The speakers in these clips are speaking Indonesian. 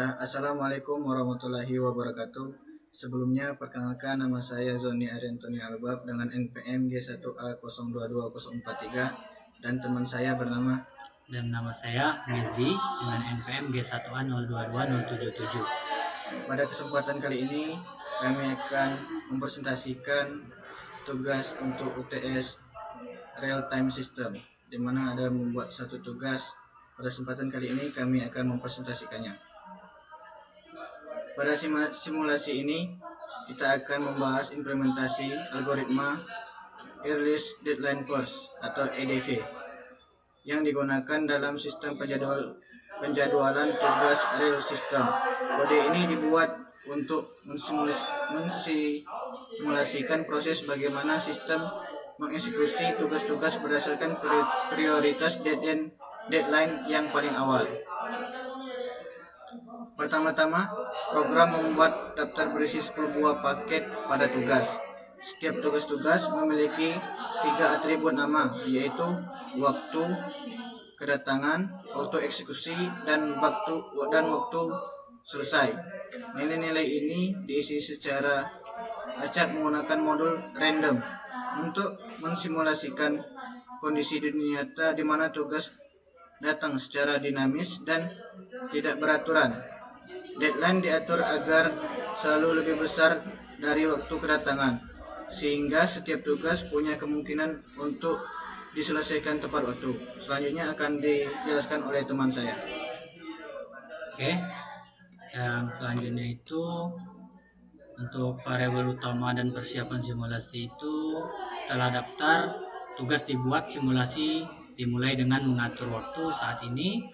Bismillah. Assalamualaikum warahmatullahi wabarakatuh. Sebelumnya perkenalkan, nama saya Zoni Ariantoni Albab dengan NPM G1A022043 dan teman saya bernama. Dan nama saya Mezi dengan NPM G1A022077. Pada kesempatan kali ini kami akan mempresentasikan tugas untuk UTS Real Time System, di mana ada membuat satu tugas. Pada kesempatan kali ini kami akan mempresentasikannya. Pada simulasi ini kita akan membahas implementasi algoritma Earliest Deadline First atau EDF yang digunakan dalam sistem penjadwalan tugas real system. Kode ini dibuat untuk mensimulasikan proses bagaimana sistem mengeksekusi tugas-tugas berdasarkan prioritas deadline yang paling awal. Pertama-tama, program membuat daftar berisi 10 buah paket pada tugas. Setiap tugas-tugas memiliki 3 atribut nama, yaitu waktu kedatangan, waktu eksekusi, dan waktu selesai. Nilai-nilai ini diisi secara acak menggunakan modul random untuk mensimulasikan kondisi dunia nyata di mana tugas datang secara dinamis dan tidak beraturan. Deadline diatur agar selalu lebih besar dari waktu kedatangan, sehingga setiap tugas punya kemungkinan untuk diselesaikan tepat waktu. Selanjutnya akan dijelaskan oleh teman saya. Oke, yang selanjutnya itu untuk variabel utama dan persiapan simulasi itu setelah daftar, tugas dibuat simulasi dimulai dengan mengatur waktu. Saat ini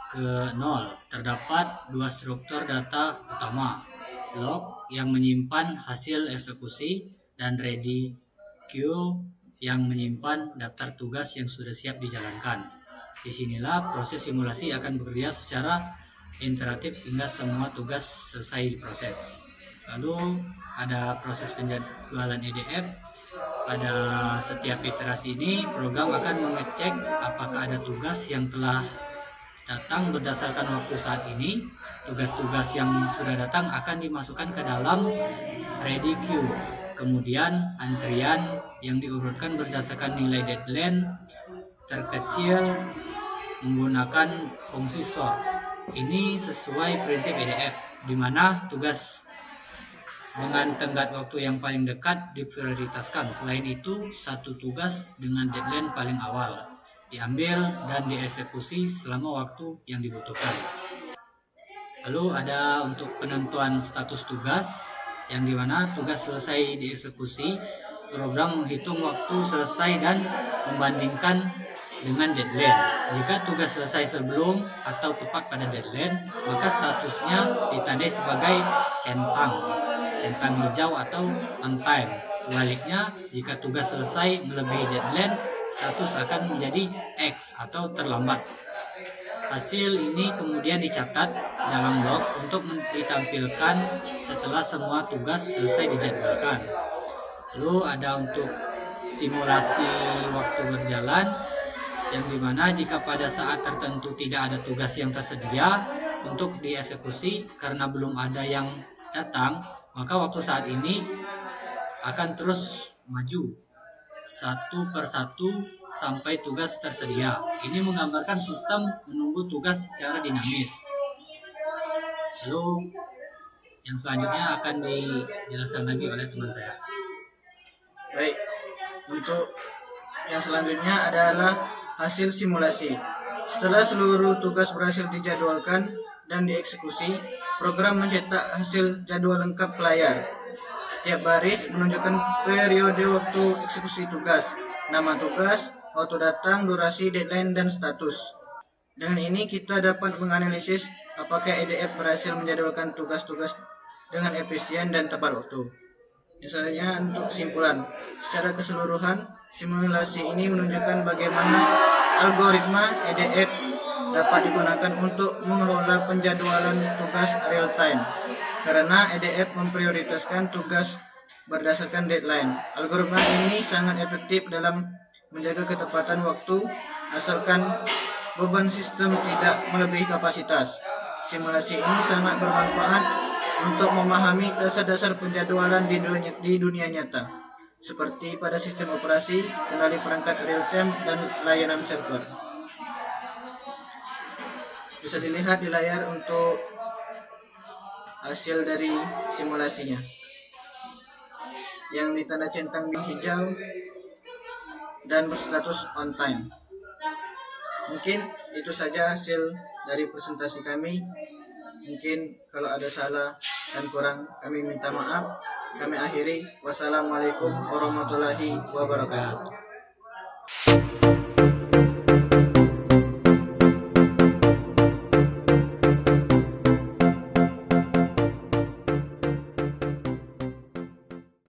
ke 0 terdapat 2 struktur data utama, log yang menyimpan hasil eksekusi dan ready queue yang menyimpan daftar tugas yang sudah siap dijalankan. Disinilah proses simulasi akan bekerja secara interaktif hingga semua tugas selesai diproses. Lalu ada proses penjadwalan EDF. Pada setiap iterasi ini, program akan mengecek apakah ada tugas yang telah datang berdasarkan waktu saat ini. Tugas-tugas yang sudah datang akan dimasukkan ke dalam ready queue. Kemudian antrian yang diurutkan berdasarkan nilai deadline terkecil menggunakan fungsi sort. Ini sesuai prinsip EDF, di mana tugas dengan tenggat waktu yang paling dekat diprioritaskan. Selain itu, satu tugas dengan deadline paling awal diambil dan dieksekusi selama waktu yang dibutuhkan. Lalu ada untuk penentuan status tugas, yang dimana tugas selesai dieksekusi, program menghitung waktu selesai dan membandingkan dengan deadline. Jika tugas selesai sebelum atau tepat pada deadline, maka statusnya ditandai sebagai centang hijau atau on time. Sebaliknya, jika tugas selesai melebihi deadline, status akan menjadi X atau terlambat. Hasil ini kemudian dicatat dalam log untuk ditampilkan setelah semua tugas selesai dijadwalkan. Lalu ada untuk simulasi waktu berjalan, yang dimana jika pada saat tertentu tidak ada tugas yang tersedia untuk dieksekusi karena belum ada yang datang, maka waktu saat ini akan terus maju satu persatu sampai tugas tersedia. Ini menggambarkan sistem menunggu tugas secara dinamis. Lalu yang selanjutnya akan dijelaskan lagi oleh teman saya. Baik, untuk yang selanjutnya adalah hasil simulasi. Setelah seluruh tugas berhasil dijadwalkan dan dieksekusi, program mencetak hasil jadwal lengkap ke layar. Setiap baris menunjukkan periode waktu eksekusi tugas, nama tugas, waktu datang, durasi, deadline, dan status. Dengan ini kita dapat menganalisis apakah EDF berhasil menjadwalkan tugas-tugas dengan efisien dan tepat waktu. Misalnya untuk kesimpulan, secara keseluruhan simulasi ini menunjukkan bagaimana algoritma EDF dapat digunakan untuk mengelola penjadwalan tugas real time. Karena EDF memprioritaskan tugas berdasarkan deadline. Algoritma ini sangat efektif dalam menjaga ketepatan waktu asalkan beban sistem tidak melebihi kapasitas. simulasi ini sangat bermanfaat untuk memahami dasar-dasar penjadwalan di dunia nyata, seperti pada sistem operasi, kendali perangkat real time, dan layanan server. Bisa dilihat di layar untuk hasil dari simulasinya yang ditanda centang di hijau dan berstatus on time. Mungkin itu saja hasil dari presentasi kami. Mungkin kalau ada salah dan kurang kami minta maaf. Kami akhiri. Wassalamualaikum warahmatullahi wabarakatuh.